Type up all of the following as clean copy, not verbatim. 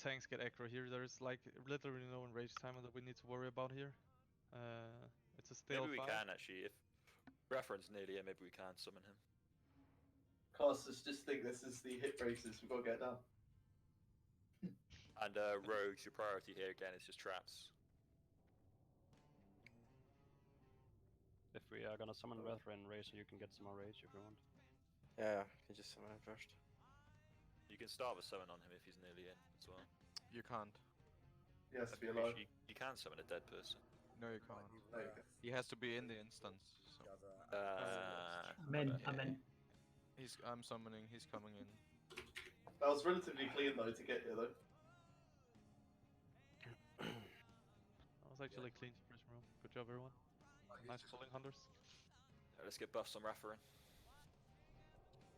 tanks get aggro here. There's like literally no enrage timer that we need to worry about here. It's a stale Maybe we fight. can actually, if Reference nearly here, maybe we can summon him. Casters just think this is the hit races. We've got to get down. And Rogues, your priority here again is just traps. If we are gonna summon Veteran Razor, you can get some more rage if you want. Yeah, you can just summon him first. You can start with summon on him if he's nearly in as well. You can't. He has to be I'm alive. pretty sure you can summon a dead person. No, you can't. There you go. He has to be in the instance. So. I'm in. I'm in. I'm summoning. He's coming in. That was relatively clean though to get here though. That was actually clean suppression room. Good job, everyone. Nice pulling hunters. Let's get buffs on Referent.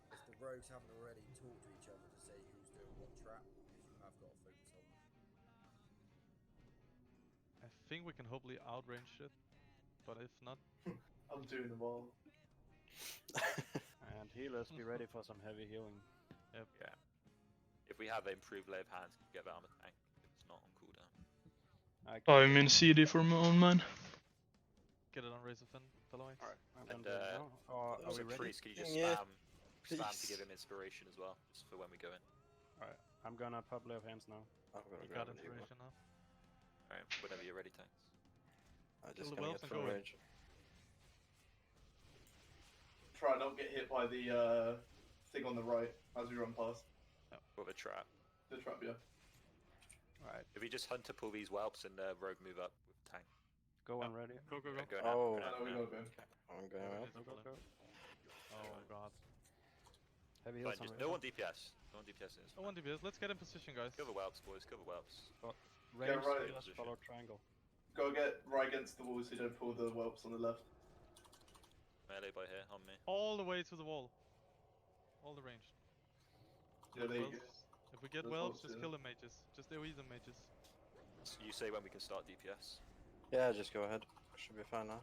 If the rogues haven't already talked to each other to say who's doing what trap, because you have got to focus on them. I think we can hopefully outrange it, but if not, I'm doing them all. And healers, be ready for some heavy healing. yep. Yeah. If we have improved lay of hands, we can get that on the tank. If it's not on cooldown. I'm in CD for my own man. Get it on Razor Fin, fellow mates. Alright, I'm And gonna do it now. Are we also, ready? Priest, can you just Yeah, spam to please. give him inspiration as well, just for when we go in. Alright, I'm gonna pop lay of hands now. I'm gonna You grab got an evil. inspiration now. Alright, whenever you're ready, tanks. I'm Kill just the gonna whelps get and full go in. rage. Try not get hit by the thing on the right as we run past With a trap. the trap. Yeah. Alright, If we just hunt to pull these whelps and Rogue move up with tank. go on ready. Go, go, go. Go now, Oh. go now, No, go we now. gotta go. I'm going out. Razor Go, Fin. go. Oh god. Heavy Fine, heals on just, Razor. no one DPS. No one DPS in this. Oh, 1 DPS. Let's get in position, guys. Kill the whelps, boys. Kill the whelps. Range, right. healers, follow triangle. Go get right against the wall so you don't pull the whelps on the left. Melee by here, on me. All the way to the wall. All the range. Yeah, there you go. Whelps. If we get Those whelps, whelps, just yeah. kill the mages. Just AoE the mages. So you say when we can start DPS. Yeah, just go ahead. Should be fine now.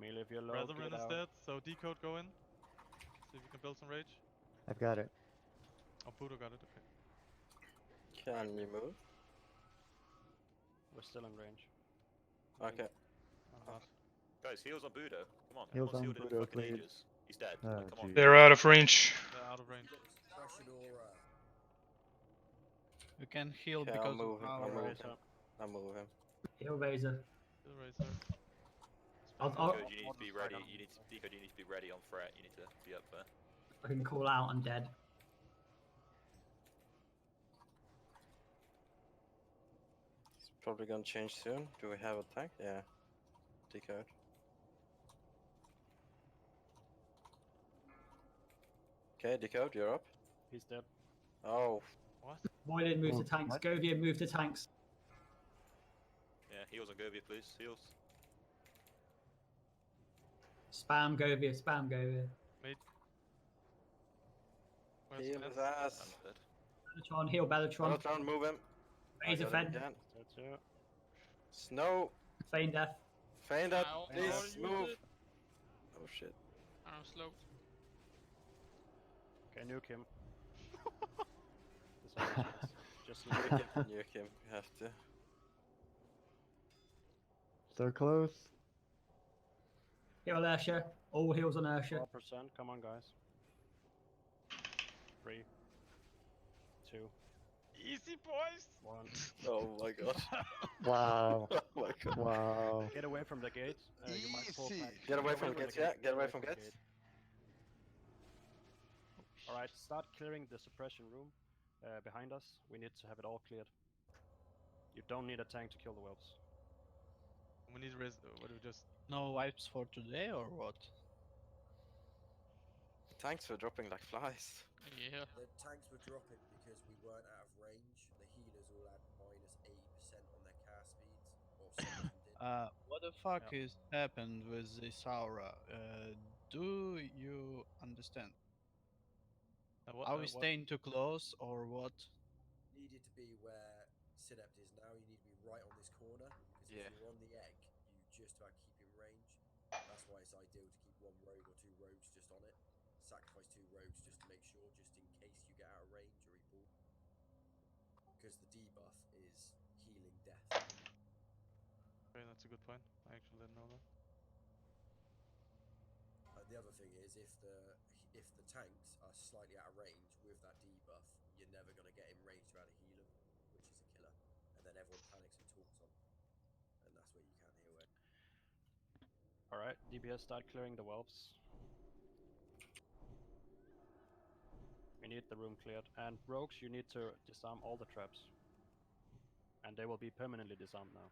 Melee if you're low, Brethren get is out. dead, so decode go in. See if we can build some rage. I've got it. Oh, Pudo got it, okay. Can you move? We're still in range. Okay. Oh, God. Guys, heals on Budo. Come on. Heals Everyone's on healed in Budo, fucking please. ages. He's dead. Oh, Like, come on. geez. They're out of range. They're out of range. Crushing aura. You can heal Okay, because I'll move him. of I'll our move Razor. him. I'll move him. Heal Razor. Kill Razor. I'll, Decode, you need to be ready. You need to, Decode, you need to be ready on threat. You need to be up there. I can call out. I'm dead. He's probably gonna change soon. Do we have a tank? Yeah. Decode. Okay, Decode, you're up. He's dead. Oh, What? Moylan, move Oh, to tanks. what? Govia, move to tanks. Yeah, heals on Govia, please. Heals. Spam Govia. Spam Govia. Mate. Where's heal Smith? his ass. I'm dead. Bellatron, heal Bellatron. Bellatron, move him. I Razor got Fen. him again. That's it. Snow. Feign death. Feign that, Ow, please. ow, Move. use it. Oh shit. I'm slow. Okay, nuke him. This is just nuke Nuke him. him. Nuke him. You have to. So close. Heal Ursha. All heals on Ursha. 4%. Come on, guys. 3, 2, Easy, boys! 1. Oh my god. Wow. Oh my god. Wow. Get away from the gate. You might fall Easy. back. Get away from the gates, yeah. Get away from the gates. gate. Alright, start clearing the suppression room behind us. We need to have it all cleared. You don't need a tank to kill the whelps. We need to raise. What do we just. No wipes for today or what? The tanks were dropping like flies. Yeah. The tanks were dropping because we weren't out of range. The healers all had minus 80% on their cast speeds, or some of them did. What the fuck is happened with this aura? Do you understand? Are we staying too close or what? Needed to be where Synept is now. You need to be right on this corner because Yeah. if you're on the egg, you just about keep in range. That's why it's ideal to keep one rogue or two rogues just on it. rogues just to make sure, just in case you get out of range or he pulls. Because the debuff is healing death. Okay, that's a good point. I actually didn't know that. The other thing is, if the tanks are slightly out of range with that debuff, you're never going to get in range to be able to heal them, which is a killer. And then everyone panics and talks on, and that's where you can't heal it. All right, DPS start clearing the whelps. We need the room cleared, and rogues, you need to disarm all the traps, and they will be permanently disarmed now.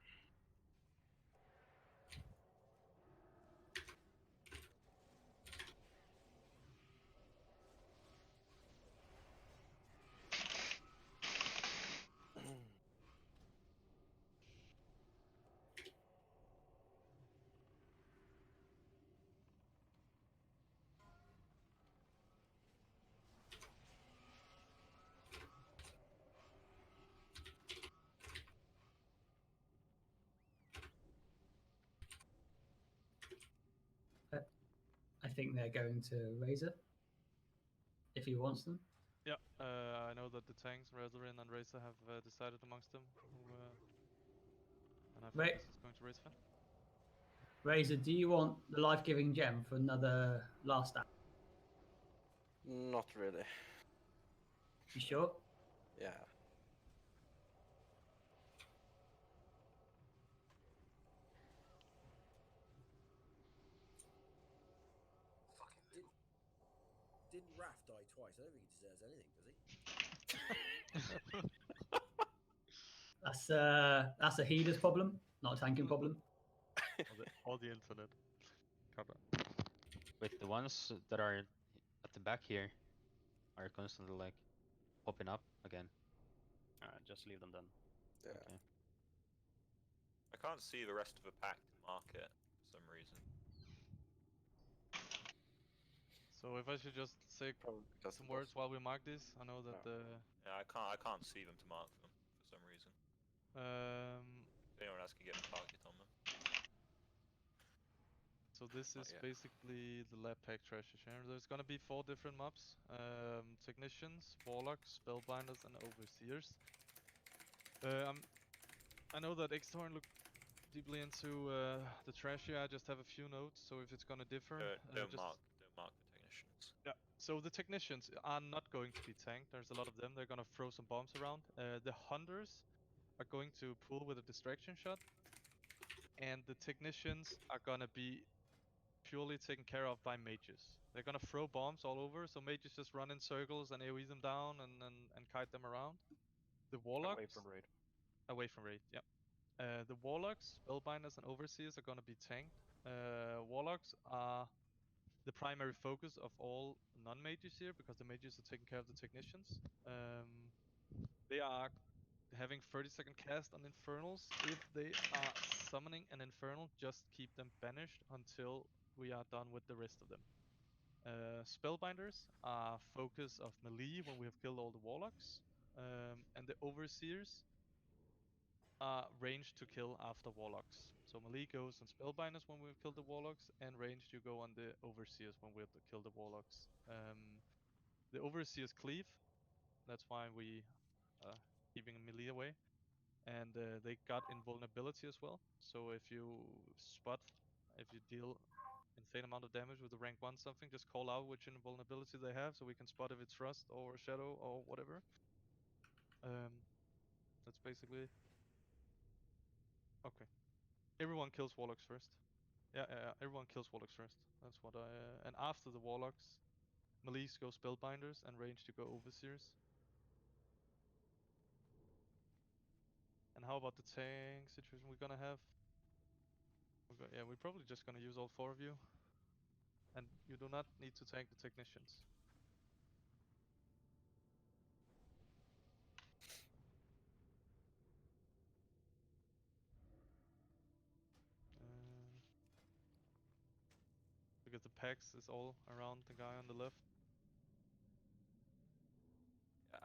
I think they're going to Razor if he wants them. Yeah, I know that the tanks, Rezarin and Razer, have decided amongst them who, and I think Right. this is going to Razor. Razor, do you want the life-giving gem for another last stand? Not really. You sure? Yeah. Didn't Raph die twice? I don't think he deserves anything, does he? That's a healer's problem, not a tanking problem. All the internet. Wait, the ones that are at the back here are constantly like popping up again. Just leave them then. Yeah. Okay. I can't see the rest of the pack to mark it for some reason. So if I should just say some words while we mark these, I know that Yeah, I can't see them to mark them for some reason. Anyone else can get a target on them. So this is basically the lab pack treasure share. There's gonna be 4 different mobs: technicians, warlocks, spellbinders, and overseers. I know that Xtorn looked deeply into the treasure. I just have a few notes, so if it's gonna differ, Don't mark the technicians. Yeah. So the technicians are not going to be tanked. There's a lot of them. They're gonna throw some bombs around. The hunters are going to pull with a distraction shot, and the technicians are gonna be purely taken care of by mages. They're gonna throw bombs all over, so mages just run in circles and AoE them down and kite them around. The warlocks away from raid, yeah. The warlocks, spellbinders, and overseers are gonna be tanked. Warlocks are the primary focus of all non-mages here, because the mages are taking care of the technicians. They are having 30-second cast on infernals. If they are summoning an infernal, just keep them banished until we are done with the rest of them. Spellbinders are focus of melee when we have killed all the warlocks, and the overseers are ranged to kill after warlocks. So melee goes on spellbinders when we've killed the warlocks, and ranged you go on the overseers when we've killed the warlocks. The overseers cleave. That's why we keeping melee away, and they got invulnerability as well. So if you deal insane amount of damage with a rank 1 something, just call out which invulnerability they have, so we can spot if it's Rust or Shadow or whatever. That's basically. Okay. Everyone kills warlocks first. Yeah, everyone kills warlocks first. That's what I. And after the warlocks, melees go spellbinders and range to go overseers. And how about the tank situation we're gonna have? We're probably just gonna use all 4 of you. And you do not need to tank the technicians. Because the PAX is all around the guy on the left.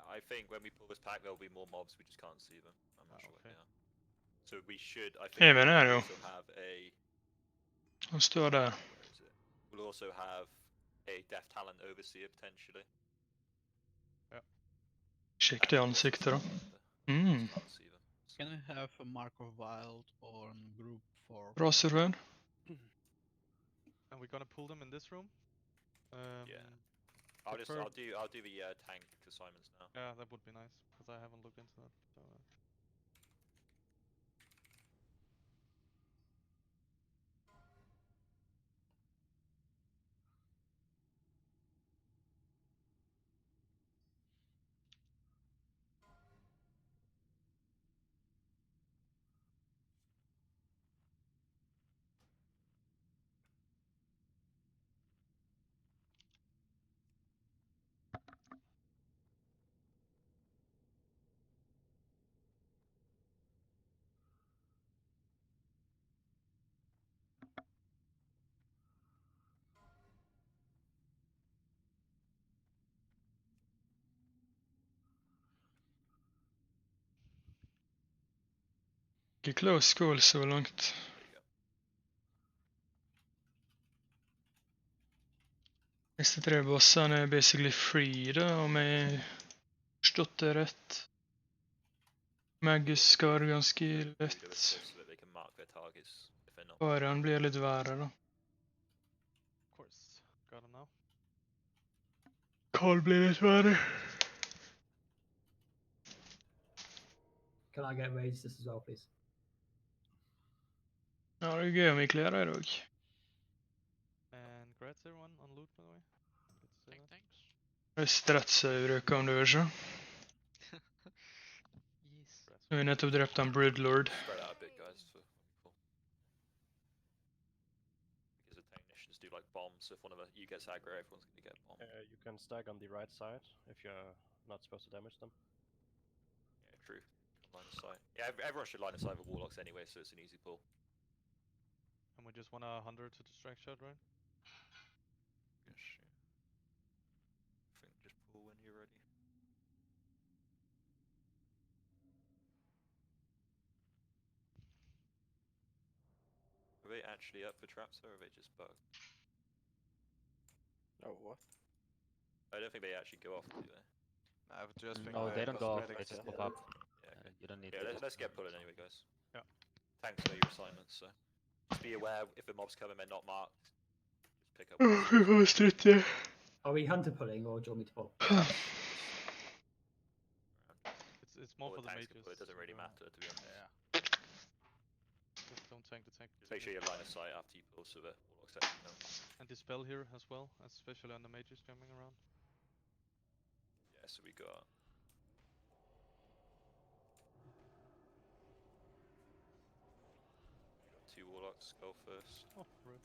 I think when we pull this pack, there'll be more mobs. We just can't see them. I'm not sure what they are. So we should. I think. Hey, men, I know. Also have a. Let's do that. Where is it? We'll also have a Death Talent Overseer potentially. Kikk i ansiktet, da. Mm. Can we have a Mark of Wild on group for... Bra server. And we're gonna pull them in this room. Yeah. I'll do the tank assignments now. Yeah, that would be nice because I haven't looked into that. So, Ikke close call så långt. Neste 3 bossene er basically free, da, om jeg forstått det rett. Magus skal ganske lett. Bare han blir litt verre, da. of course, gotta know. Carl blir litt verre. Can I get raised this as well, please? Ja, det er gøy om vi klarer det òg. And congrats everyone on loot, by the way. Good to see that. Thanks. Det er strettsaubrøk om du vil se. Yes. Vi har nettopp drept en Broodlord. Spread out a bit, guys. For people. Because the technicians do like bombs. So if one of you gets aggro, everyone's gonna get a bomb. You can stack on the right side if you're not supposed to damage them. Yeah, true. Line of sight. Yeah, everyone should line of sight with warlocks anyway, so it's an easy pull. And we just want a 100 to distract shot, right? Yeah, sure. I think just pull when you're ready. Are they actually up for traps or are they just bugged? Oh, what? I don't think they actually go off, do they? I just think No, they don't go off. They cosmetics. just pop up. Yeah, okay. You don't need Yeah, to. let's get pulling anyway, guys. Yeah. Tanks know your assignments, so just be aware if the mobs come and they're not marked. Just pick up. Vi har stritt. Are we hunter pulling or do you want me to pull? It's more All for the tanks can mages. pull, it doesn't really matter, to be honest. Yeah. Just don't tank the tank. Just make sure you have line of sight after you pull, so the warlocks actually know. And dispel here as well, especially on the mages jumping around. Yeah, so we got. Two warlocks, go first. Oh, rude.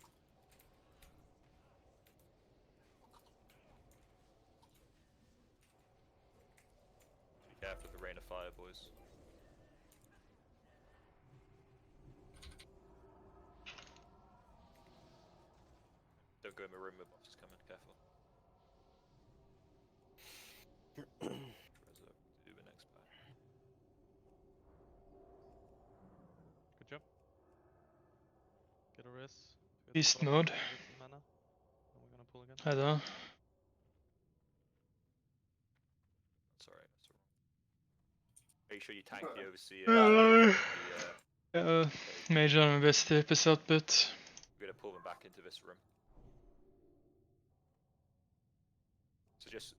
Be careful with the rain of fire, boys. Don't go in the room with bosses coming, careful. Trezor, do the next pack. Good job. Get a res. Beast mode. Mana. And we're gonna pull again. Hei da. That's alright, that's alright. Make sure you tank the overseer. Major er den beste episode-bit. We're gonna pull them back into this room. So just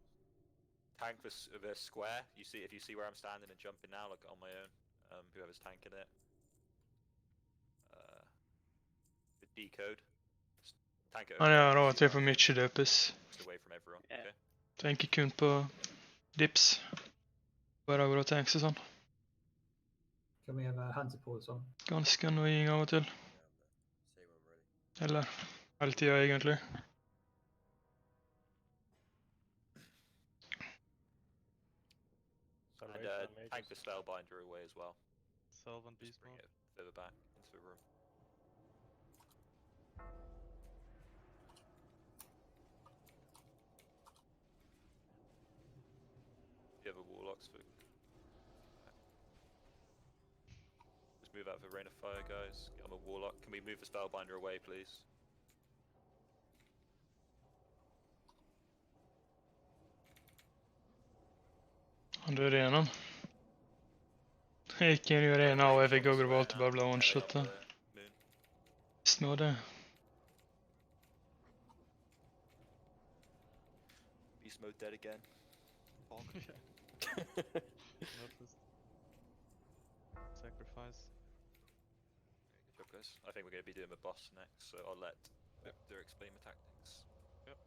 tank the square. You see, if you see where I'm standing and jumping now, like on my own. Whoever's tanking it. The decode. Just tank it. Han gjør av og til for mye løpes. Just away from everyone. Okay. Tenker kun på dips. Bare over og tanks og sånn. Can we have a hunter pull as well? Ganske annoying av og til. Eller hele tida, egentlig. And tank the spellbinder away as well. Salve and beast Bring mode. it further back into the room. You have a warlocks for. Just move out for rain of fire, guys. I'm a warlock. Can we move the spellbinder away, please? Du är redan. Jeg kan gjøre en av, jeg fikk også valgt å bare bli one-shotta. Visst må det. Beast mode dead again. Noticed. Sacrifice. Good job, guys. I think we're going to be doing the boss next, so I'll let Victor explain the tactics. Yep.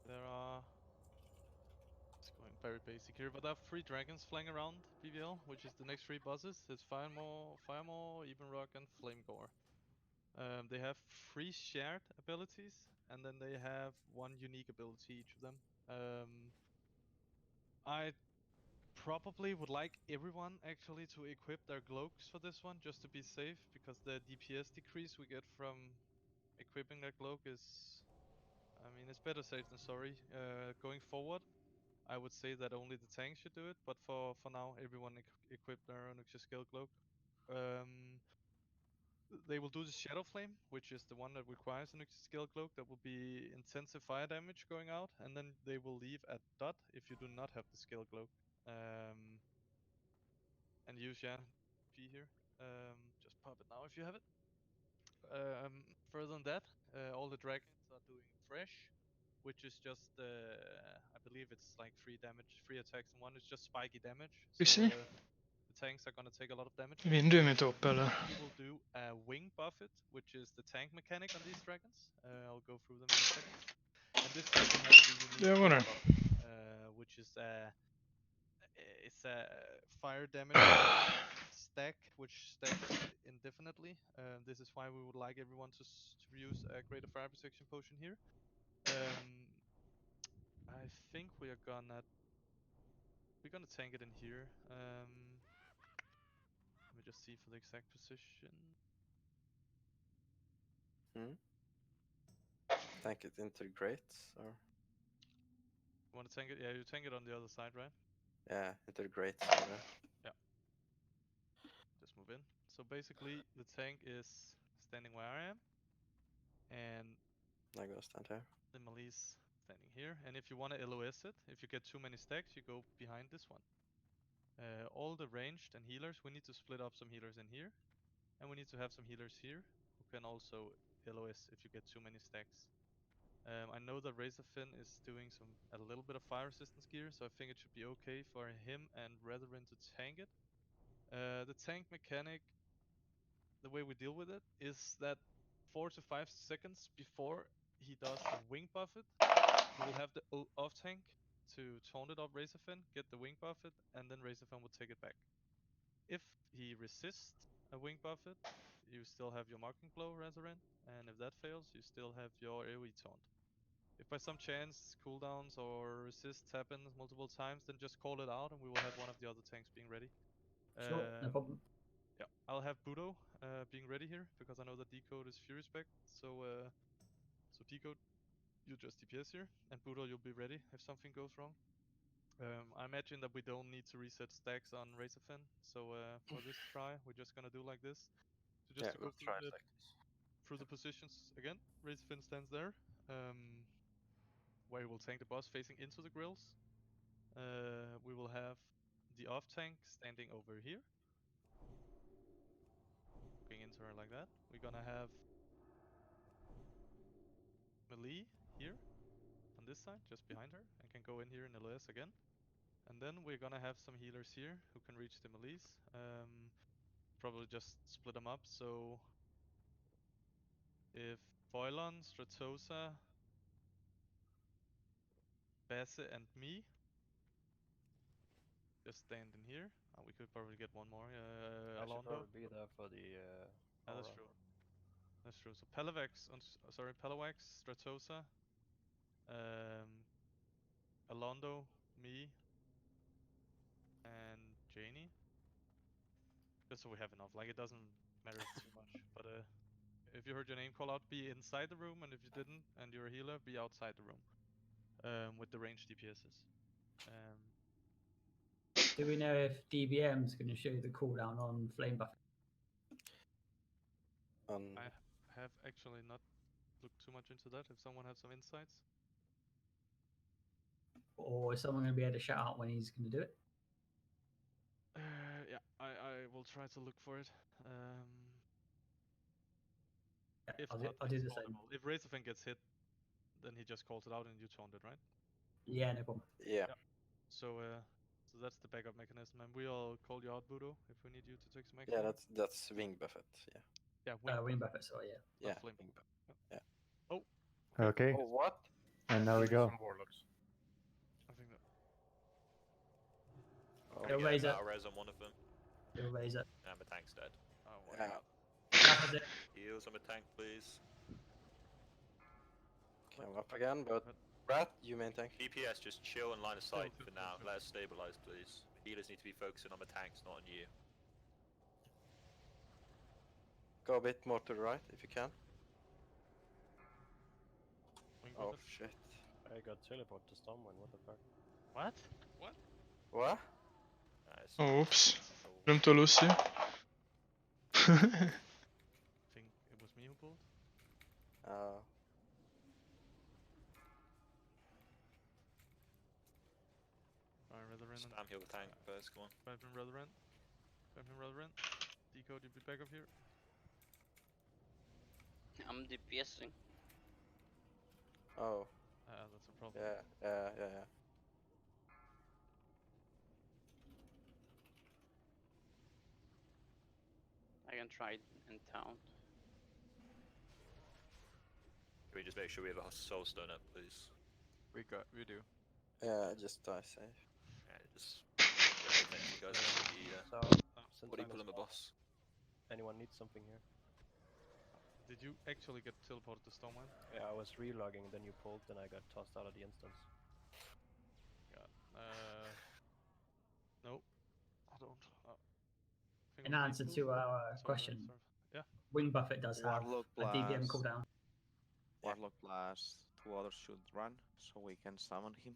There are... It's going very basic here, but there are 3 dragons flying around PVL, which is the next 3 bosses. It's Firemaw, Even Rock, and Flamegore. They have 3 shared abilities, and then they have 1 unique ability each of them. I probably would like everyone actually to equip their cloaks for this one, just to be safe, because the DPS decrease we get from equipping that cloak is... I mean, it's better safe than sorry. Going forward, I would say that only the tank should do it, but for now, everyone equip their own skill cloak. They will do the Shadow Flame, which is the one that requires an skill cloak. That will be intensive fire damage going out, and then they will leave at dot if you do not have the skill cloak. And use P here. Just pop it now if you have it. Further than that, all the dragons are doing fresh, which is just I believe it's like 3 damage, 3 attacks in one. It's just spiky damage. So the tanks are gonna take a lot of damage. Vinner du mitt upp eller? We will do a wing buffet, which is the tank mechanic on these dragons. I'll go through them in a second. And this dragon has the unique wing buffet, which is it's a fire damage stack, which stacks indefinitely. This is why we would like everyone to use a greater fire protection potion here. I think we're gonna tank it in here. Let me just see for the exact position. Tank it into the grates, or? You want to tank it? Yeah, you tank it on the other side, right? Yeah, into the grates. Yeah. Just move in. So basically, the tank is standing where I am, and I'm gonna stand here. the melee's standing here. And if you want to LOS it, if you get too many stacks, you go behind this one. All the ranged and healers, we need to split up some healers in here, and we need to have some healers here who can also LOS if you get too many stacks. I know that Razorfin is doing a little bit of fire resistance gear, so I think it should be okay for him and Retherin to tank it. The tank mechanic, the way we deal with it, is that 4 to 5 seconds before he does the wing buffet, we will have the off tank to taunt it off Razorfin, get the wing buffet, and then Razorfin will take it back. If he resists a wing buffet, you still have your marking blow, Razarin, and if that fails, you still have your AoE taunt. If by some chance cooldowns or resists happen multiple times, then just call it out and we will have one of the other tanks being ready. Sure, no problem. Yeah, I'll have Budo being ready here, because I know that Decode is Fury Spec, so Decode, you just DPS here, and Budo, you'll be ready if something goes wrong. I imagine that we don't need to reset stacks on Razorfin, so for this try, we're just gonna do like this. So just to go through the positions again, Razorfin stands there, where he will tank the boss facing into the grills. We will have the off tank standing over here, looking into her like that. We're gonna have melee here on this side, just behind her, and can go in here in LOS again. And then we're gonna have some healers here who can reach the melees. Probably just split them up. So if Foilon, Stratosa, Basse, and me just stand in here, we could probably get one more. I should Alondo. probably be there for the. Yeah, that's true. That's true. So Pelavax, Pelavax, Stratosa, Alondo, me, and Janie. Just so we have enough. Like, it doesn't matter too much. But if you heard your name call out, be inside the room, and if you didn't, and you're a healer, be outside the room. With the ranged DPSs. Do we know if DBM is going to show you the cooldown on Flame Buffet? I have actually not looked too much into that. If someone has some insights. Or is someone going to be able to shout out when he's going to do it? Yeah, I will try to look for it. If I'll not, do it's the same. audible. If Razorfang gets hit, then he just calls it out and you taunt it, right? Yeah, no problem. Yeah. So that's the backup mechanism, and we'll call you out, Budo, if we need you to take some action. Yeah, that's Wing Buffet. Yeah. Yeah, Wing Buffet, sorry, yeah. Yeah. Flame. Wing Buffet. Yeah. Oh. Okay. Oh, what? And now we go. Some warlocks. I think that. Okay, They'll get raise a it. battle res on one of them. He'll raise it. And my tank's dead. Oh, wow. Yeah. That is it. Heals on my tank, please. Come up again, but Rat, you main tank. DPS, just chill and line of sight Chill, for chill, now. chill. Let us stabilize, please. Healers need to be focusing on the tanks, not on you. Go a bit more to the right if you can. Wing Oh Buffet. shit. I got teleport to Stormwind, what the fuck? What? What? What? Nice. Oops. Glömt att Lucy. I think it was me who pulled. Alright, Redoran. Spam heal the tank first, come on. Spam him, Redoran. Spam him, Redoran. Decode, you be back up here. I'm DPSing. Oh. That's a problem. Yeah. I can try in town. Can we just make sure we have a soul stone up, please? We do. Yeah, just die safe. Yeah, just you guys. So, since What are you I'm pulling in the boss? anyone needs something here? Did you actually get teleported to Stormwind? Yeah, I was relogging, then you pulled, then I got tossed out of the instance. God. Nope. I don't. In answer to our question, yeah. Wing Buffet does have Warlock a DBM blast. cooldown. Warlock blast. 2 others should run, so we can summon him.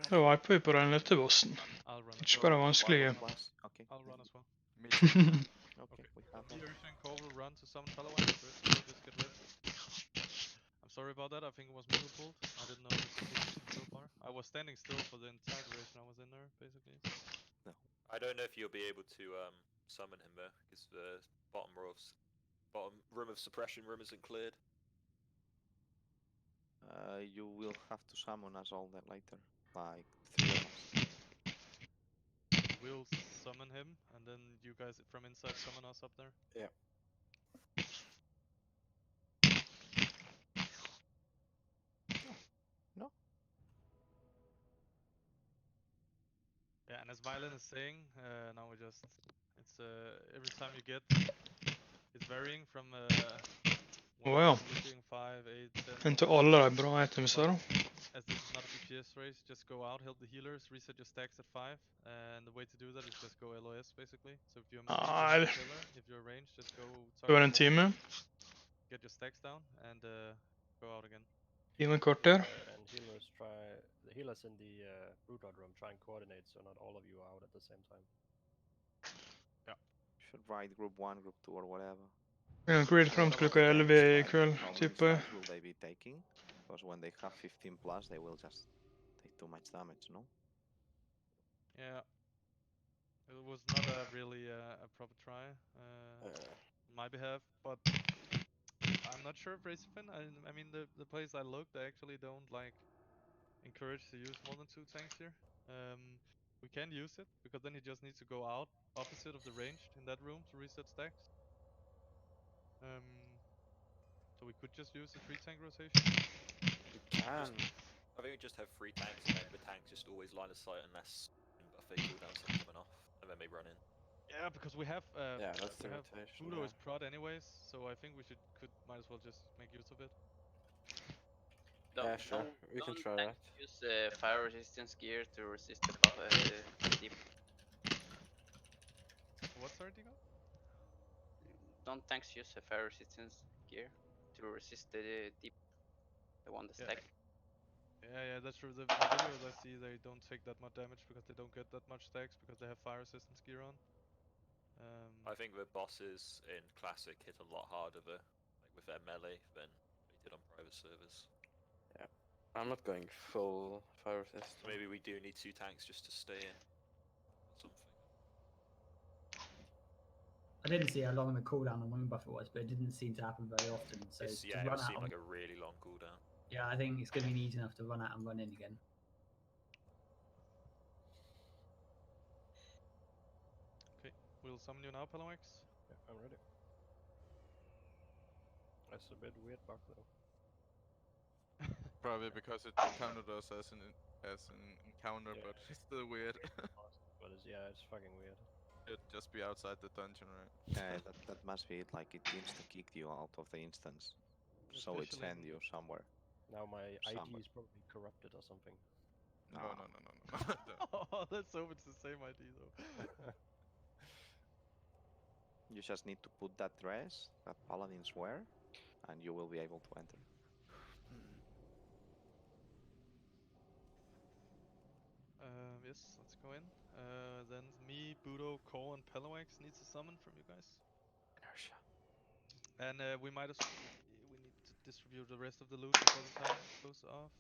Jag wipar ju på den lite bossen. I'll run. It's bara vanskliga. Okay. I'll run as well. Okay, we have The that. Ursa and Cole will run to summon Talawai. Just get ready. I'm sorry about that. I think it was me who pulled. I didn't know the position so far. I was standing still for the entire duration I was in there, basically. No. I don't know if you'll be able to summon him though, because the bottom room of suppression room isn't cleared. You will have to summon us all that later. Like 3 of us. We'll summon him, and then you guys from inside summon us up there. Yeah. No. Yeah, and as Violin is saying, now we just it's every time you get it's varying from Wow. looking 5, 8, 10. Inte alla är bra items då. As this is not a DPS race, just go out, help the healers, reset your stacks at 5, and the way to do that is just go LOS basically. So if you're a killer, if you're ranged, just go. Det var en timme. Get your stacks down and go out again. Innan kort där. And the healers in the Broodlord room try and coordinate so not all of you are out at the same time. Yeah. Should ride group 1, group 2 or whatever. Jag grid fram till klockan 11 ikväll, tippar jag. Will they be taking? Because when they have 15 plus, they will just take too much damage, no? Yeah. It was not a really a proper try on my behalf, but I'm not sure if Razorfin. I mean, the place I looked, they actually don't like encourage to use more than 2 tanks here. We can use it because then he just needs to go out opposite of the ranged in that room to reset stacks. So we could just use the 3 tank rotation. You can. I think we just have 3 tanks and then the tanks just always line of sight unless buffet cooldowns are coming off, and then they run in. Yeah, because we have yeah, that's the have rotation. Budo is prod anyways, so I think we might as well just make use of it. Yeah, sure. We can try that. Use fire resistance gear to resist the deep. What's our Digo? Don't tanks use a fire resistance gear to resist the deep? The one that stack. Yeah, that's true. The videos I see, they don't take that much damage because they don't get that much stacks because they have fire resistance gear on. I think the bosses in Classic hit a lot harder with their melee than they did on private servers. Yeah. I'm not going full fire resist. So maybe we do need 2 tanks just to stay in. Or something. I didn't see how long the cooldown on wing buffer was, but it didn't seem to happen very often. So It's, to yeah, it run would out seem on, like a really long cooldown. yeah, I think it's going to be easy enough to run out and run in again. Okay, we'll summon you now, Palomax. Yeah, I'm ready. That's a bit weird bug though. Probably because it counted us as an encounter, Yeah. but it's still weird. But it's fucking weird. It'd just be outside the dungeon, right? Yeah, that must be it. Like it insta-kicked you out of the instance, so it Especially sent you somewhere. Now my ID Somewhere. is probably corrupted or something. No. Oh, let's hope it's the same ID though. You just need to put that dress that paladins wear, and you will be able to enter. Yes, let's go in. Then me, Budo, Cole, and Palomax needs a summon from you guys. Inertia. And we might as we need to distribute the rest of the loot before the time goes off.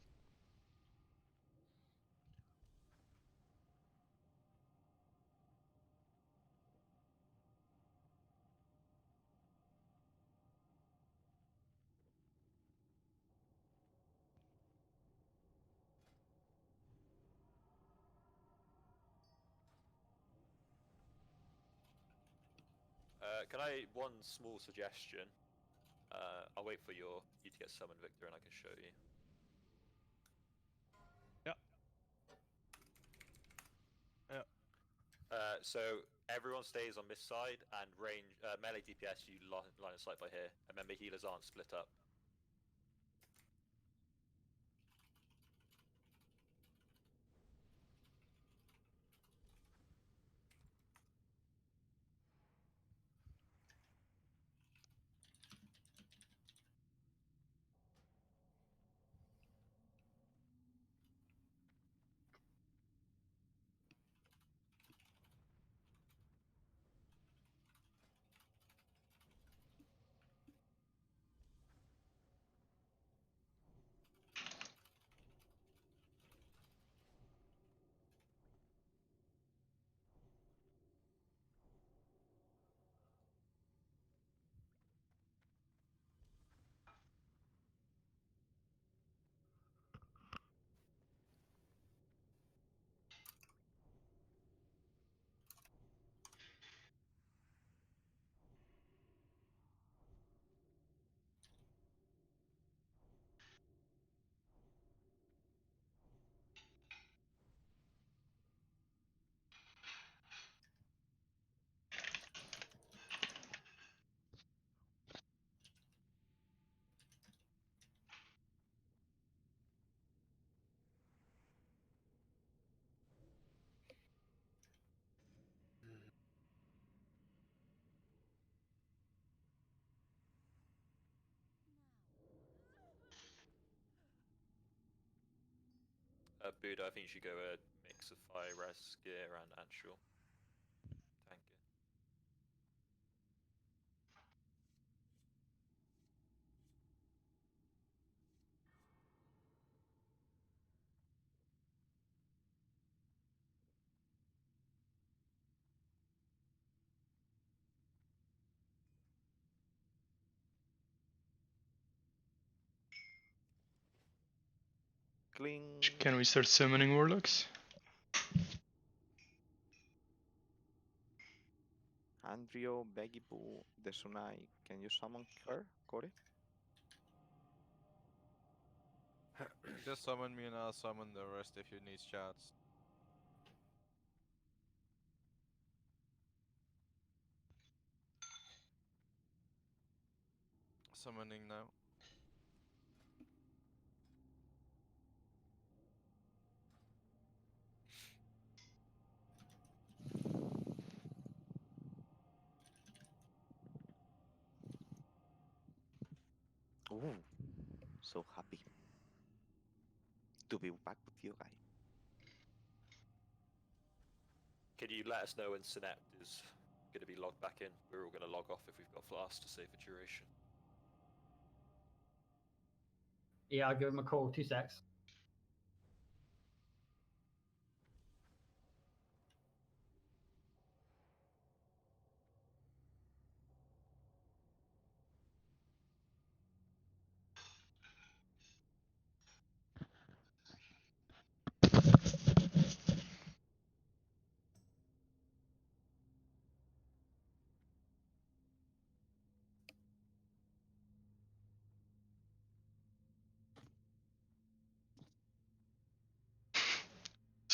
Can I one small suggestion? I'll wait for you to get summoned, Victor, and I can show you. Yeah. Yeah. So everyone stays on this side, and range melee DPS you line of sight by here. And remember, healers aren't split up. Buddha, I think you should go a mix of fire res gear and actual tank gear. Cling. Can we start summoning warlocks? Andrio, Begibu, Desunai. Can you summon her, Cory? Just summon me and I'll summon the rest if you need shots. Summoning now. Ooh, so happy to be back with you guys. Can you let us know when Synept is going to be logged back in? We're all going to log off if we've got flasks to save the duration. Yeah, I'll give him a call. 2 secs.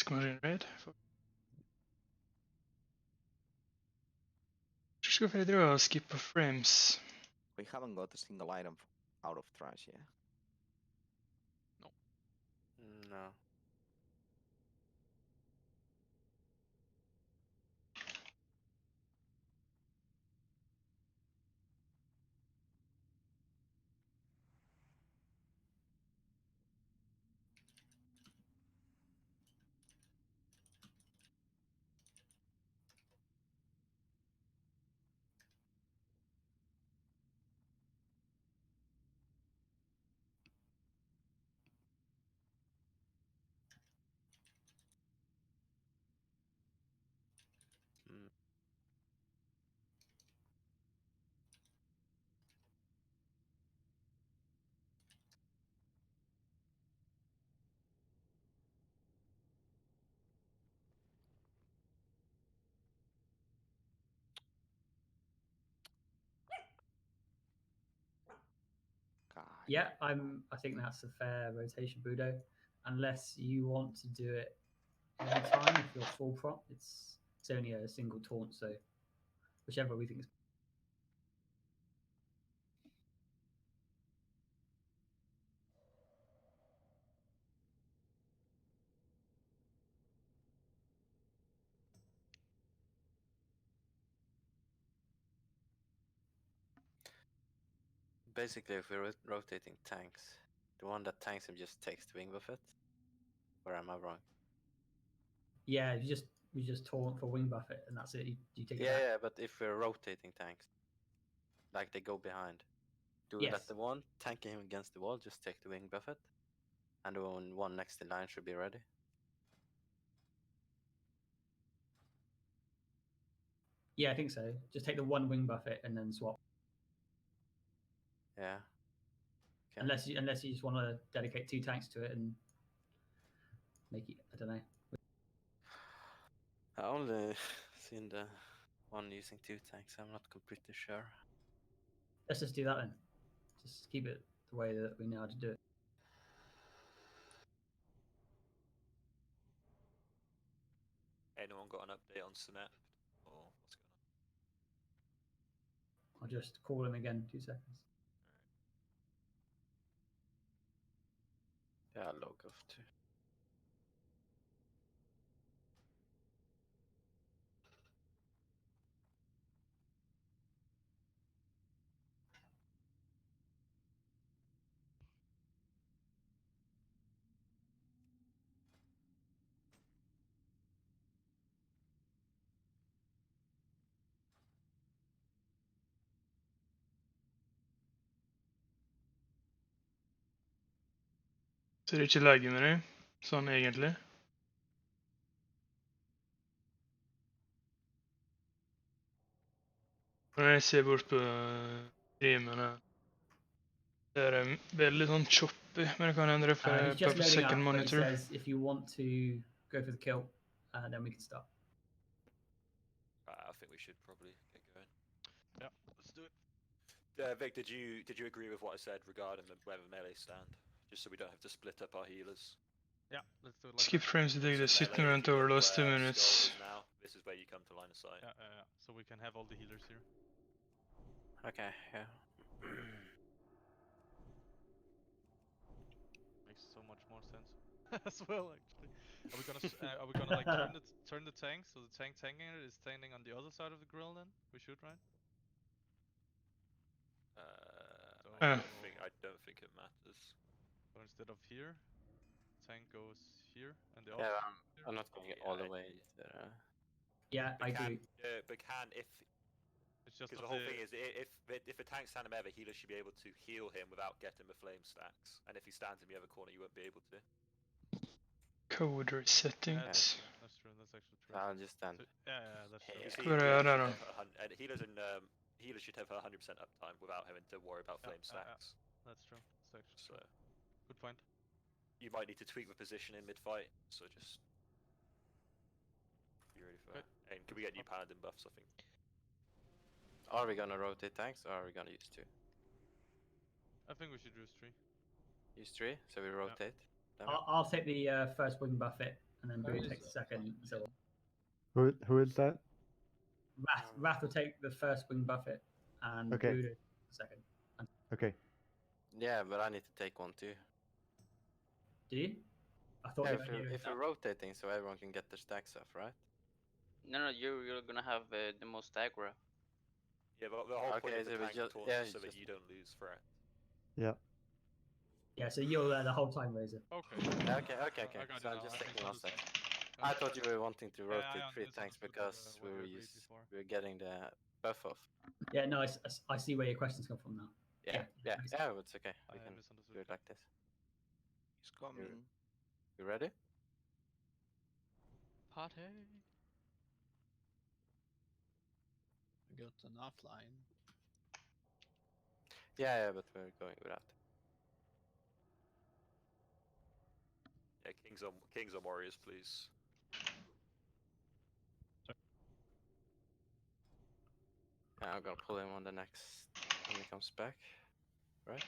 ska man regenerate? Ska vi dra och skippa frames? We haven't got a single item out of trash yet. No. Mm. God. Yeah, I think that's a fair rotation, Budo. Unless you want to do it every time if you're full prop, it's only a single taunt, so whichever we think is. Basically, if we're rotating tanks, the one that tanks him just takes the wing buffet. Or am I wrong? Yeah, you just taunt for wing buffet and that's it. You take it Yeah, back. yeah, but if we're rotating tanks, like they go behind, do we Yes. let the one tanking him against the wall just take the wing buffet? And the one next in line should be ready? Yeah, I think so. Just take the one wing buffet and then swap. Yeah. Okay. Unless you just want to dedicate 2 tanks to it and make it, I don't know. I only seen the one using 2 tanks, I'm not completely sure. Let's just do that then. Just keep it the way that we know how to do it. Anyone got an update on Synap? Or what's going on? I'll just call him again 2 seconds. Yeah, log off too. Så det er ikke legge med det, sånn egentlig. Når jeg ser bort på streamen her, det er veldig sånn choppy, men det kan hende det er He's just på loading second up, but he monitor. says if you want to go for the kill, then we can start. I think we should probably get going. Yeah, let's do it. Vic, did you agree with what I said regarding where the melee stand? Just so we don't have to split up our healers. Yeah, let's do it like Skip that. frames to take the So sitting melee, around if you over look last 2 where minutes. Skull is now, this is where you come to line of sight. Yeah. So we can have all the healers here. Okay, yeah. Makes so much more sense as well, actually. Are we gonna like turn the tank so the tanking it is standing on the other side of the grill then? We should, right? I don't think it matters. So instead of here, tank goes here and the Yeah, opposite. I'm not going all the way there. Yeah, I agree. But can if it's just because the whole thing is if a tank's standing there, the healer should be able to heal him without getting the flame stacks, and if he stands in the other corner, you won't be able to. Code settings. Yeah, that's true. That's actually true. I'll just stand. So, yeah, that's true. You see, healers should have 100% uptime without having to worry about flame stacks. That's true. That's actually true. Good point. You might need to tweak the position in mid-fight, so just be ready for that. And can we get new paladin buffs? I think. Are we gonna rotate tanks or are we gonna use 2? I think we should use 3. Use 3, so we rotate. I'll take the first wing buffet and then Buddha takes the second, and so on. Who is that? Wrath will take the first wing buffet, and Okay. Buddha the second. Okay. Yeah, but I need to take one too. Do you? I thought Yeah, the idea if we're rotating so everyone can get their stacks off, right? No, you're gonna have the most aggro. Yeah, but the whole point Okay, of the so we tank just- taunt yeah, is so that just- you don't lose threat. Yeah. Yeah, so you're there the whole time, Razor. Okay. Okay. I got So you I'm now. just I taking think one understand. sec. I thought you were wanting to Yeah, rotate I 3 tanks misunderstood, because what we you were agreed before. we were getting the buff off. Yeah, no, I see where your questions come from now. Yeah, makes sense. it's okay. We I can misunderstood. do it like this. He's coming. You ready? Party. I got an offline. Yeah, but we're going without. Yeah, kings or warriors, please. Yeah, I'm gonna pull him on the next when he comes back. Right?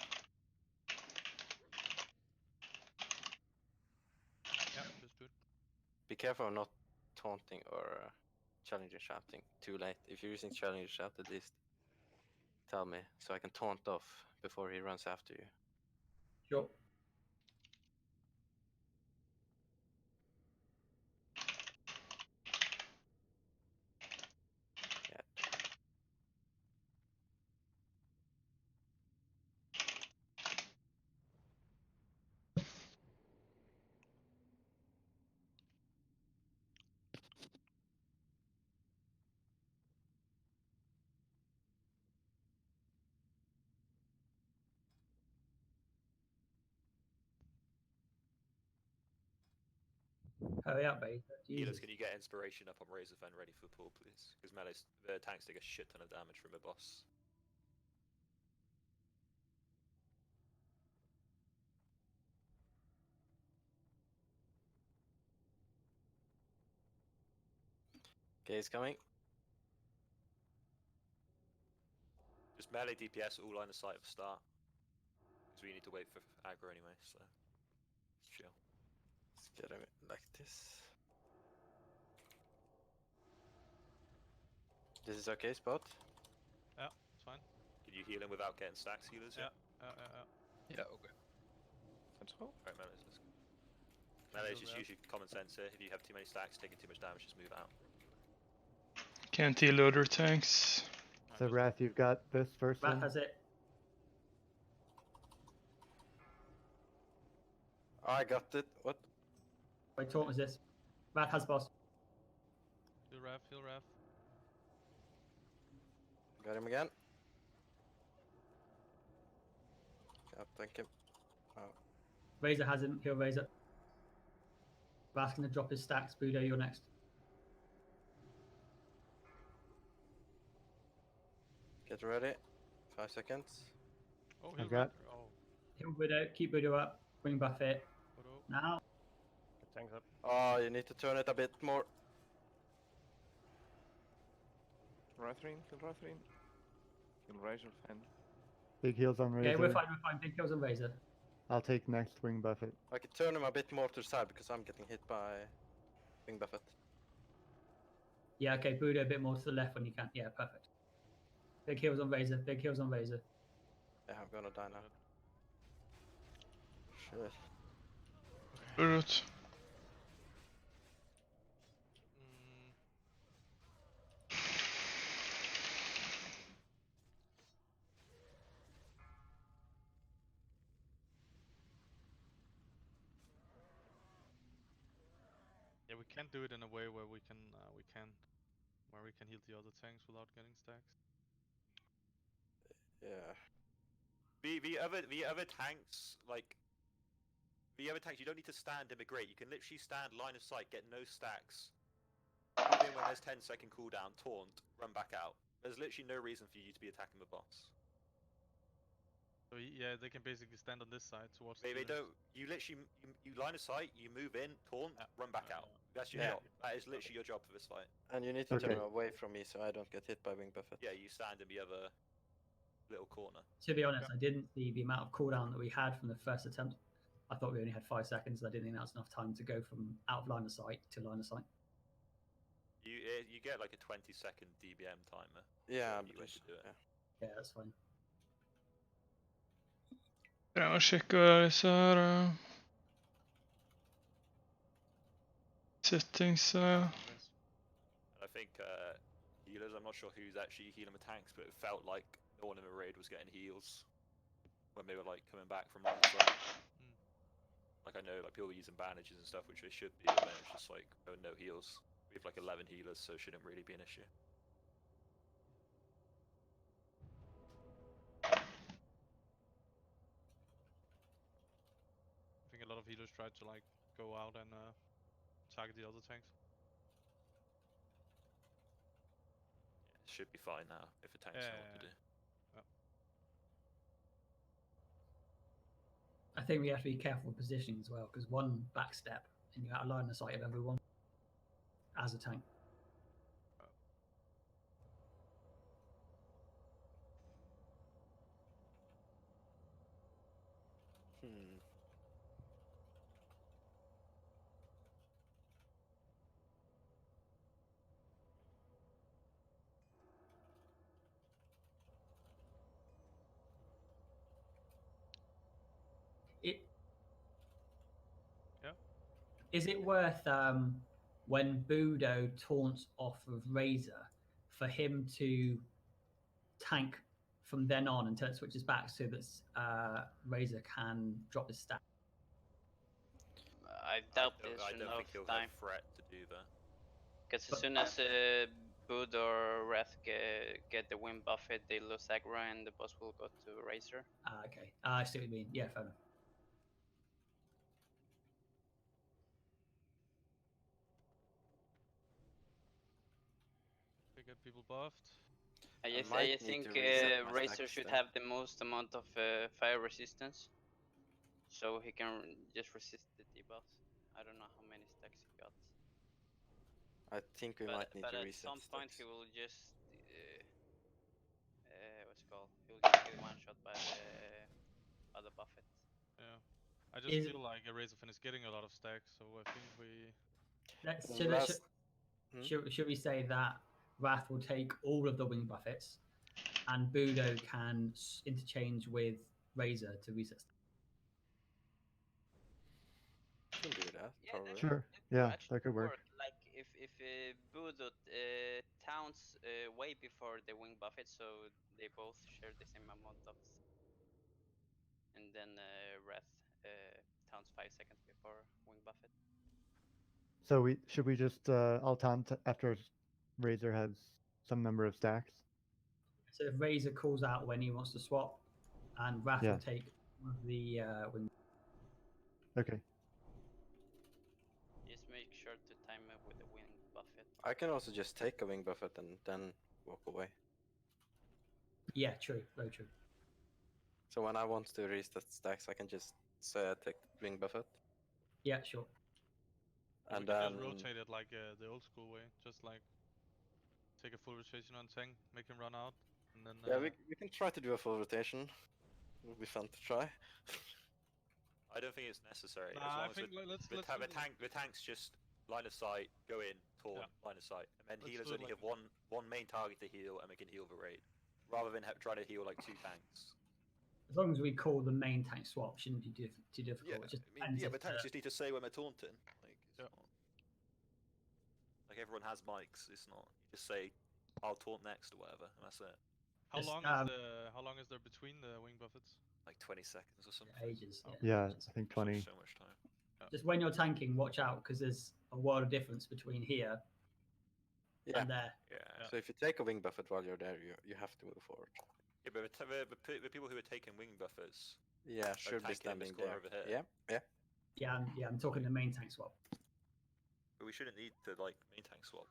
Yeah, just do it. Be careful of not taunting or challenger shouting too late. If you're using challenger shout, at least tell me so I can taunt off before he runs after you. Sure. Yeah. Hurry up, babe. Healers, Jesus. can you get inspiration up on Razor Fen ready for pull, please? Because the tanks take a shit ton of damage from a boss. Okay, he's coming. Just melee DPS, all line of sight at the start. Because we need to wait for aggro anyway, so chill. Let's get him like this. This is okay spot? Yeah, it's fine. Can you heal him without getting stacks, healers? Yeah. Yeah, okay. Let's go. Alright, melees, let's go. Melee's just use your common sense here. If you have too many stacks, taking too much damage, just move out. Can't heal other tanks. So Wrath, you've got this first Wrath one. has it. I got it. What? Wait, taunt was this? Wrath has boss. Heal ref, heal ref. Got him again. Can't thank him. Oh. Razor has him. Heal Razor. Wrath's gonna drop his stacks. Budo, you're next. Get ready. 5 seconds. Oh, I've heal got- ref. Oh, Heal Budo. Keep Budo up. Wing buffet. Odo. Now. Tanks up. Oh, you need to turn it a bit more. Rathrin, kill Rathrin. Kill Razor Fen. Big heals on Razor. Okay, we're fine. We're fine. Big kills on Razor. I'll take next wing buffet. I can turn him a bit more to the side because I'm getting hit by Wing Buffet. Yeah, okay. Budo a bit more to the left when you can. Yeah, perfect. Big heals on Razor. Big heals on Razor. Yeah, I'm gonna die now. Shit. Alright. Yeah, we can't do it in a way where we can heal the other tanks without getting stacks. Yeah. The other tanks, like the other tanks, you don't need to stand immigrate. You can literally stand line of sight, get no stacks. Move in when there's 10-second cooldown, taunt, run back out. There's literally no reason for you to be attacking the boss. So yeah, they can basically stand on this side towards. They the don't. You literally you line of sight, you move in, taunt, run back out. That's your job. That is literally your job for this fight. And you need to turn Okay. him away from me so I don't get hit by Wing Buffet. Yeah, you stand in the other little corner. To be honest, I didn't see the amount of cooldown that we had from the first attempt. I thought we only had 5 seconds. I didn't think that was enough time to go from out of line of sight to line of sight. You get like a 20-second DBM timer. Yeah, you went to do it. Yeah, that's fine. Jag checkar så här. Settings. And I think healers, I'm not sure who's actually healing the tanks, but it felt like no one in the raid was getting heals when they were like coming back from line of sight. Like I know like people were using bandages and stuff, which they should be, but then it's just like no heals. We have like 11 healers, so it shouldn't really be an issue. I think a lot of healers tried to like go out and target the other tanks. Yeah, it should be fine now if the tanks know what to do. I think we have to be careful with positioning as well, because one back step and you're out of line of sight of everyone as a tank. Is it worth when Budo taunts off of Razor for him to tank from then on until it switches back so that Razor can drop his stack? I doubt I there's don't enough think he'll time. have threat to do that. Because as soon as Bud or Wrath get the win buffet, they lose aggro and the boss will go to Razor. Okay. I see what you mean. Yeah, fair enough. We get people buffed. I might need think to reset my Razor stacks should then. have the most amount of fire resistance, so he can just resist the debuffs. I don't know how many stacks he got. I think we might need But to at reset some point stacks. he will just what's it called? He will just get one shot by the buffet. Yeah. I just feel like a Razorfin is getting a lot of stacks, so I think we. Should we say that Wrath will take all of the wing buffets, and Budo can interchange with Razor to reset? Can do that, probably. Sure. Yeah, that could work. Like if Budo taunts way before the wing buffet, so they both share the same amount of, and then Wrath taunts 5 seconds before wing buffet. So should we just alt taunt after Razor has some number of stacks? So if Razor calls out when he wants to swap, and Wrath Yeah. will take one of the wing. Okay. Just make sure to time it with the wing buffet. I can also just take a wing buffet and then walk away. Yeah, true. Very true. So when I want to reset stacks, I can just say I take the wing buffet. Yeah, sure. And we can then just rotate it like the old school way, just like take a full rotation on tank, make him run out, and then. Yeah, we can try to do a full rotation. It would be fun to try. I don't think it's necessary. Nah, as long as the tanks just line of sight, go in, taunt, line of sight, and then healers only have one main target to heal, and we can heal the raid, rather than trying to heal like 2 tanks. As long as we call the main tank swap, shouldn't be too difficult. Yeah, It just but tanks just need to say when they're taunting. Like everyone has mics. It's not. You just say, "I'll taunt next" or whatever, and that's it. How long is there between the wing buffets? Like 20 seconds or something. Ages. Yeah, I think 20. So much time. Just when you're tanking, watch out because there's a world of difference between here and there. So if you take a wing buffet while you're there, you have to move forward. Yeah, but the people who are taking wing buffets. Yeah, should be standing there. Over here. Yeah. I'm talking the main tank swap. But we shouldn't need to like main tank swap.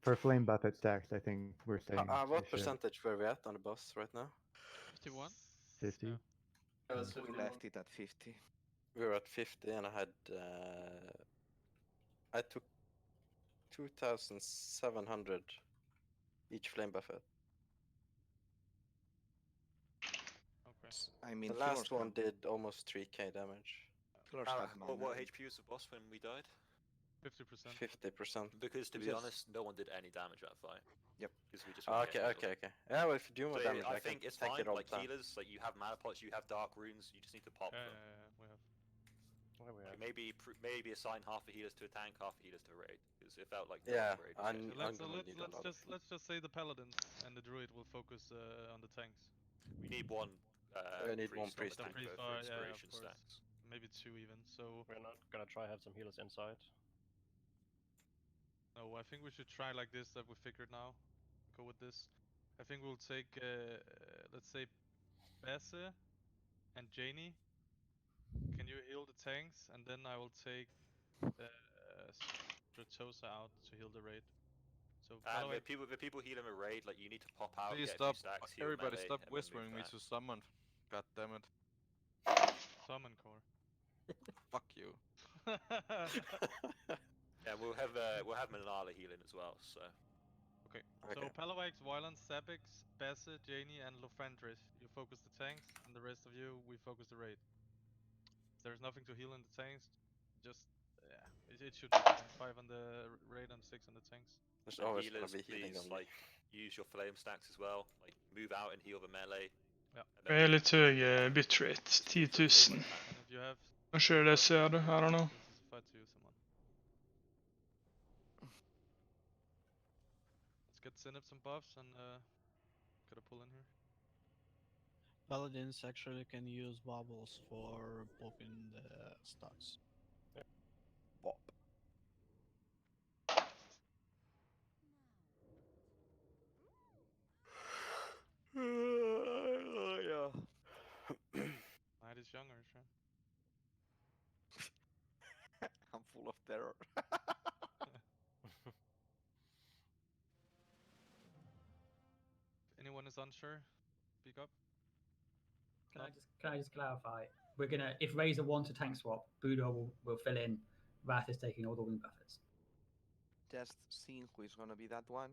For flame buffet stacks, I think we're saying. What percentage were we at on the boss right now? 51. 50. We left it at 50. We were at 50, and I took 2,700 each flame buffet. Okay. That's, I mean, The last healers one had, did almost 3k damage. healers What, had what mana. HP was the boss when we died? 50%. 50%. Because to be Yes. honest, no one did any damage that fight. Yep. Because we just weren't Okay, getting okay, healed. okay. Yeah, well, if you do more So damage, I I can think it's take fine. it all Like the time. healers, like you have mana pots, you have dark runes. You just need to pop Yeah, them. we have. Like maybe assign half the healers to a tank, half the healers to a raid. Because it felt like Yeah, raid. I'm Let's gonna need a lot of. let's just say the paladins and the druid will focus on the tanks. We need one. I need one priest on priest. the tank for inspiration of course. stacks. Maybe 2 even. So We're not gonna try have some healers inside. no, I think we should try like this that we figured now. Go with this. I think we'll take let's say Basse and Janie. Can you heal the tanks? And then I will take Stratosa out to heal the raid. So And the people healing a raid, like you need to pop out, Please get stop. a few stacks, heal Everybody melee, stop and then move whispering me back. to summon. God damn it. Summon core. Fuck you. Yeah, we'll have Manala healing as well. So. Okay. So Palawax, Wyland, Sabix, Basse, Janie, and Lofandris. You focus the tanks, and the rest of you, we focus the raid. If there's nothing to heal in the tanks, just it should be fine. 5 on the raid and 6 on the tanks. There's And always healers, gonna be healing please, on me. like use your flame stacks as well. Like move out and heal the melee. Ja. Jag är lite hög bitrate, 10 000. And if you have Kanske det är söder, I don't know. this is a fight to you, someone. Let's get Synapse some buffs and get a pull in here. Paladins actually can use bubbles for popping the stacks. Pop. Yeah. Night is younger, sure. I'm full of terror. If anyone is unsure, speak up. Can I just clarify? We're gonna, if Razor wants a tank swap, Budo will fill in. Wrath is taking all the wing buffers. Just seeing who is gonna be that one,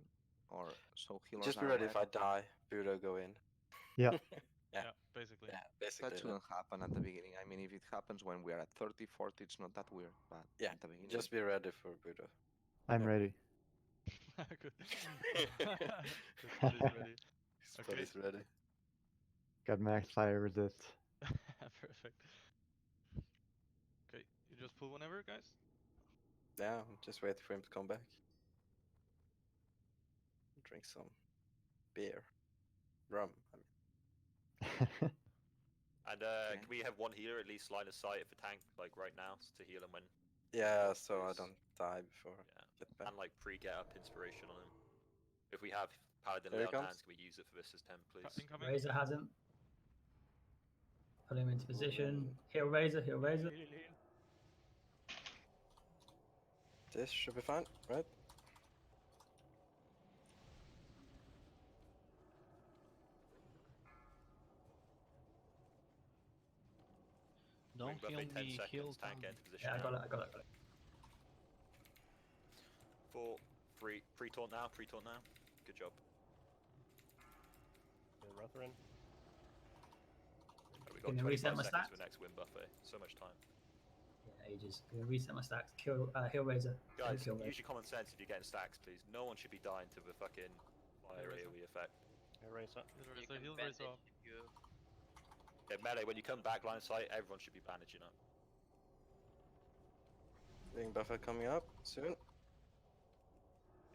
or so healers Just be are ready aware. if I die, Budo go in. Yeah. Yeah, basically. Yeah, basically. That shouldn't happen at the beginning. I mean, if it happens when we are at 30, 40, it's not that weird. But Yeah, at the beginning, just be ready for Budo. I'm ready. Good. Everybody's ready. Everybody's ready. Got max fire resist. Perfect. Okay, you just pull whenever, guys? Yeah, I'm just waiting for him to come back. Drink some beer. Rum. I mean. And can we have one healer at least line of sight for tank, like right now, to heal him when? Yeah, so I don't die before I get back. And like pre-get up inspiration on him. If we have paladin Here he layout comes. hands, can we use it for this as temp, please? Incoming. Razor has him. Put him into position. Heal Razor, heal Razor. This should be fine, right? Don't Ring heal buffet, 10 me, seconds, heal tank down. get into position Yeah, I now. got it, I got it, I got it. 4, 3, pre-taunt now, pre-taunt now. Good job. Retherin. We Can got you reset 25 my seconds stats? for the next win buffet. So much time. Yeah, ages. Gonna reset my stacks. Kill, heal Razor. Guys, Kill Razor. use your common sense if you're getting stacks, please. No one should be dying to the fucking fire AoE effect. Razor. You can Heal bandage Razor up. if you... Yeah, melee, when you come back line of sight, everyone should be bandaging up. Ring buffer coming up soon.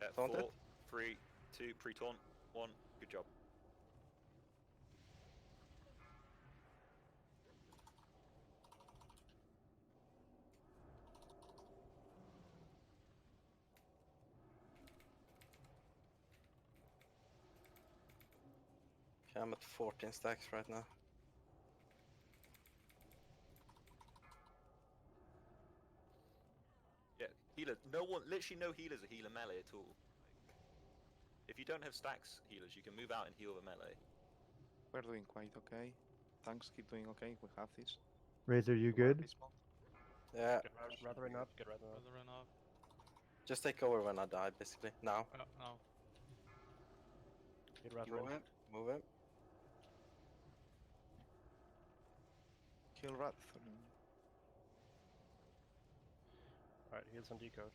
Yeah, Taunted. 4, 3, 2, pre-taunt, 1. Good job. Okay, I'm at 14 stacks right now. Yeah, healer. No one, literally no healers are healer melee at all. If you don't have stacks healers, you can move out and heal the melee. We're doing quite okay. Tanks keep doing okay. We have this. Razor, you good? Yeah. Get Retherin up, get Retherin up. Rather run off. Just take over when I die, basically. Now. No. Get Move Retherin. it. Move it. Kill Wrath. Alright, heals on decode.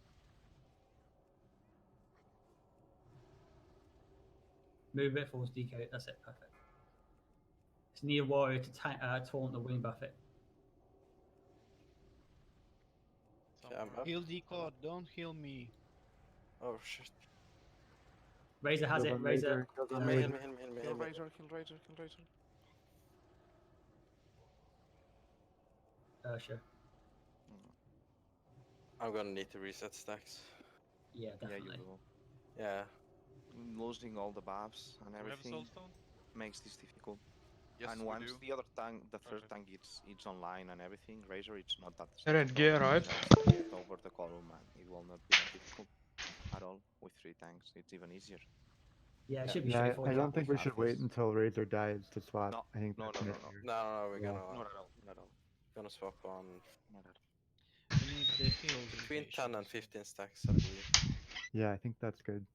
Move it, force decode. That's it. Perfect. Just need a warrior to taunt the wing buffet. Yeah, I'm up. Heal decode, don't heal me. Oh shit. Razor has Kill it. them, Razor. Kill them, Heal me, Razor. heal me, heal me, heal me, Kill heal me. Razor, kill Razor, kill Razor. Sure. I'm gonna need to reset stacks. Yeah, Yeah, definitely. you will. Yeah. Losing all the buffs and Do we have a everything soulstone? makes this difficult. Yes, and we once do. the other tank, the first Okay. tank, it's online and everything, Razor, it's not that Red difficult. gear, right? Just get over the column and it will not be that difficult at all. With 3 tanks, it's even easier. Yeah, it Yeah. should be Yeah, straightforward. I don't think we Half should wait is- until Razor dies to swap. No, I think no, that's no, no, mid no. here. No, we're Yeah. gonna Not at all. Not at all. gonna swap on Not at all. We need the heals in between 10 and patience. 15 stacks, I believe. Yeah, I think that's good.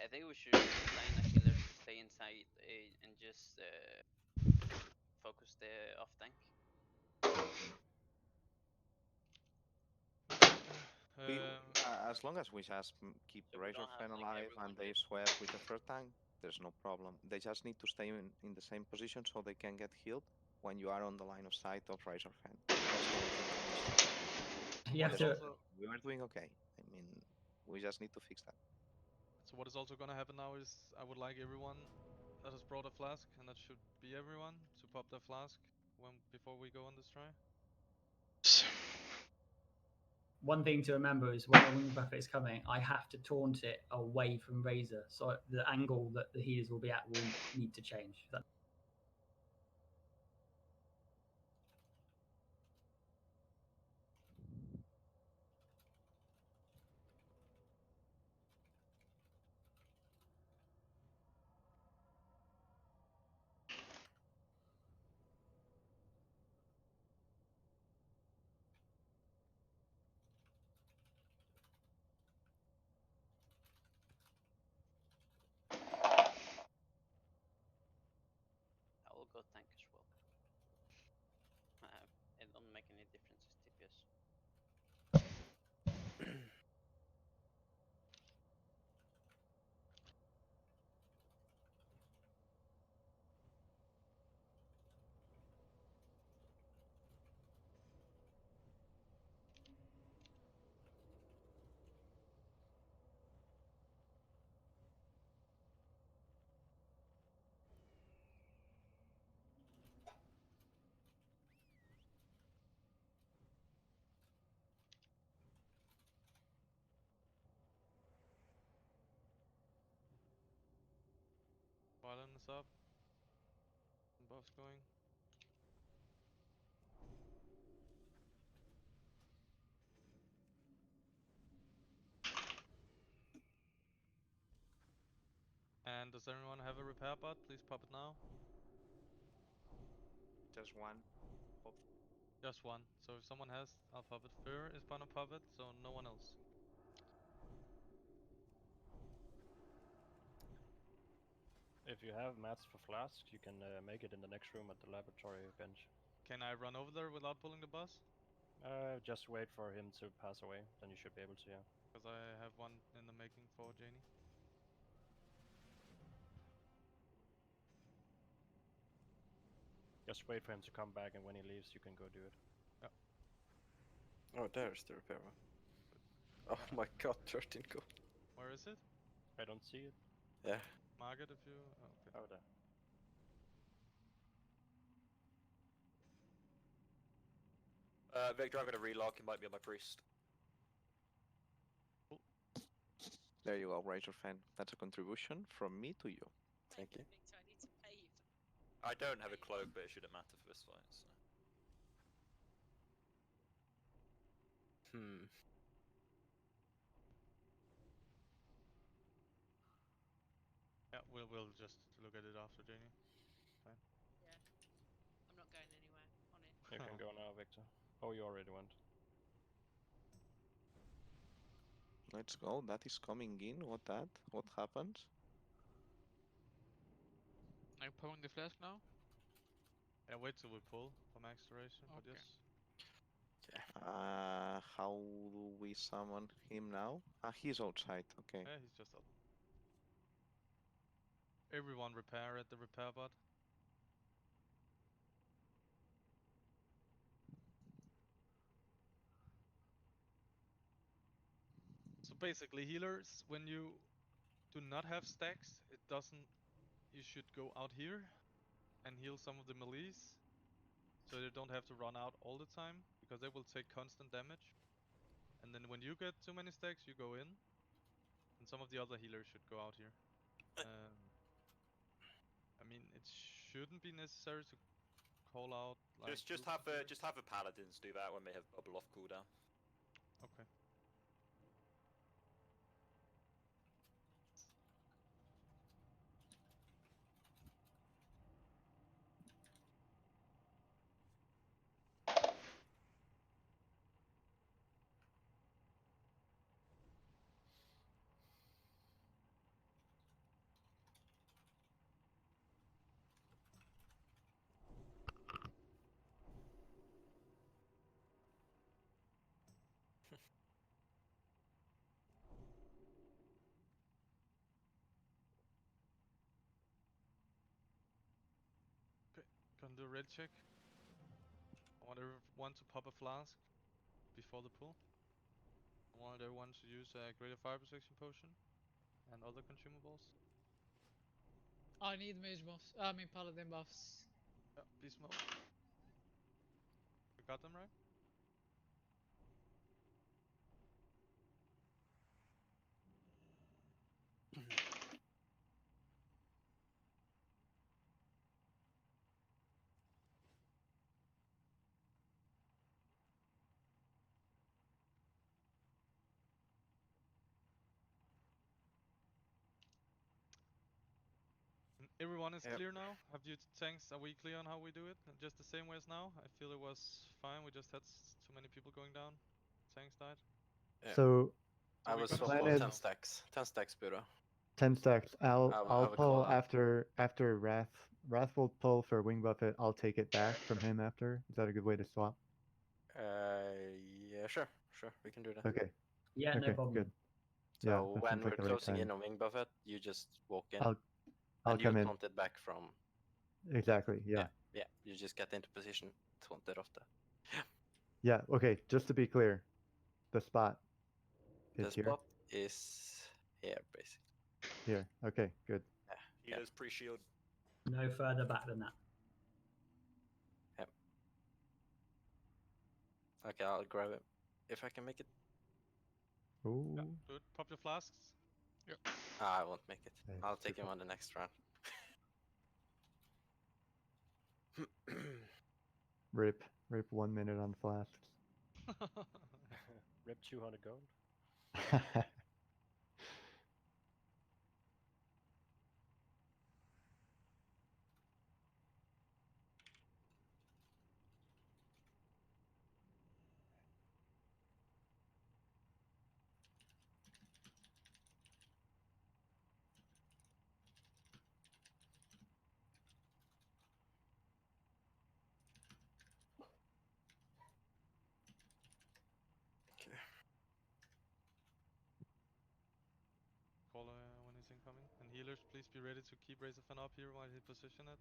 I think we should assign a healer to stay inside and just focus the off tank. We, Um, as long as we just keep So we Razor don't have, Fan like, alive everyone and they just- sweat with the third tank, there's no problem. They just need to stay in the same position so they can get healed when you are on the line of sight of Razor Fan. That's the only thing that needs to happen. You have to. We were doing okay. I mean, we just need to fix that. So what is also gonna happen now is I would like everyone that has brought a flask, and that should be everyone, to pop their flask before we go on this try. One thing to remember is when the wing buffet is coming, I have to taunt it away from Razor, so the angle that the healers will be at will need to change. I will go tank as well. It don't make any difference TPS. Violin is up. Buff's going. And does everyone have a repair bot? Please pop it now. Just one. Just one. So if someone has, I'll pop it. Fur is gonna pop it, so no one else. If you have mats for flasks, you can make it in the next room at the laboratory bench. Can I run over there without pulling the bus? Just wait for him to pass away, then you should be able to, yeah. Because I have one in the making for Janie. Just wait for him to come back, and when he leaves, you can go do it. Yeah. Oh, there's the repair one. Oh my god, 13 go. Where is it? I don't see it. Yeah. Mark it if you. Oh, okay. Oh, there. Victor, I'm gonna relock. It might be on my priest. There you go, Razor Fan. That's a contribution from me to you. Thank you. Victor, I need to pay you. I don't have a cloak, but it shouldn't matter for this fight. So. Yeah, we'll just look at it after Janie. Fine. Yeah. I'm not going anywhere on it. You can go now, Victor. Oh, you already went. Let's go. That is coming in. What happens? Are you pouring the flask now? And wait till we pull for max duration, but Okay. yes. How do we summon him now? He's outside. Okay. Yeah, he's just up. Everyone repair at the repair bot. So basically, healers, when you do not have stacks, it doesn't. You should go out here and heal some of the melees, so they don't have to run out all the time, because they will take constant damage. And then when you get too many stacks, you go in, and some of the other healers should go out here. I mean, it shouldn't be necessary to call out like. Just have the paladins do that when they have bubble off cooldown. Okay. Okay, gonna do a red check. I want everyone to pop a flask before the pull. I want everyone to use a greater fire protection potion and other consumables. I need mage buffs. I mean paladin buffs. Yeah, beast mode. We got them right? Everyone is clear now? Have you tanks, are we clear on how we do it? Just the same way as now? I feel it was fine, we just had too many people going down. Tanks died. Yeah. So I was gonna swap swap on now. 10 stacks. 10 stacks, Budo. 10 stacks. I'll I will call pull out. after Wrath. Wrath will pull for Wing Buffet. I'll take it back from him after. Is that a good way to swap? Yeah, sure. We can do that. Okay. Yeah, no Okay, problem. good. So Yeah, that when seems we're like the right closing in time. on Wing Buffet, you just walk in. I'll and you come in. taunt it back from. Exactly. Yeah. Yeah. You just get into position, taunt it off there. Yeah. Okay. Just to be clear, the spot is The here. spot is here, basically. Here. Okay. Good. Healers pre-shield. No further back than that. Yep. Okay, I'll grab it if I can make it. Ooh. Yeah, do it. Pop your flasks. Yep. I won't make it. Okay, I'll take too him far. on the next round. Rip 1 minute on flasks. Rip 200 gold. Okay. Call when he's incoming. And healers, please be ready to keep Razor Fan up here while he position it.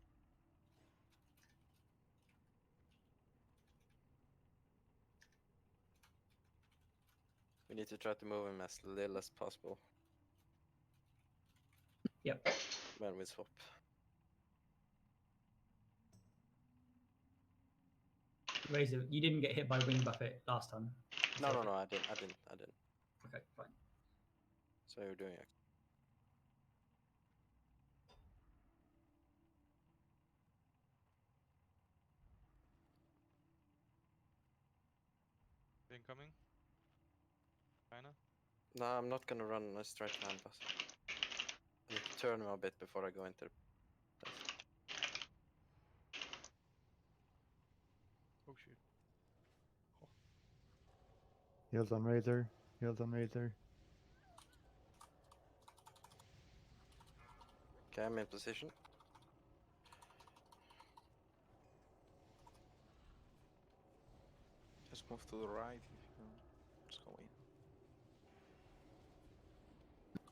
We need to try to move him as little as possible. Yep. When we swap. Razor, you didn't get hit by Wing Buffet last time. No, I didn't. Okay, fine. So you're doing it. Incoming. Kinda. No, I'm not gonna run a straight line pass. I need to turn him a bit before I go into the place. Oh shoot. Heals on Razor. Heals on Razor. Okay, I'm in position. just move to the right if you just go in.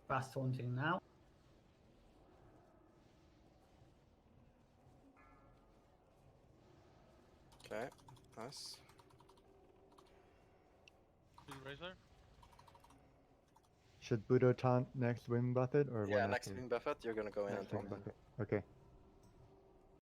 Fast taunting now. Okay, nice. Razor? Should Budo taunt next Wind Buffet or Yeah, one next after? Wing Buffet, you're gonna go in and Next Wind taunt him. Buffet. Okay.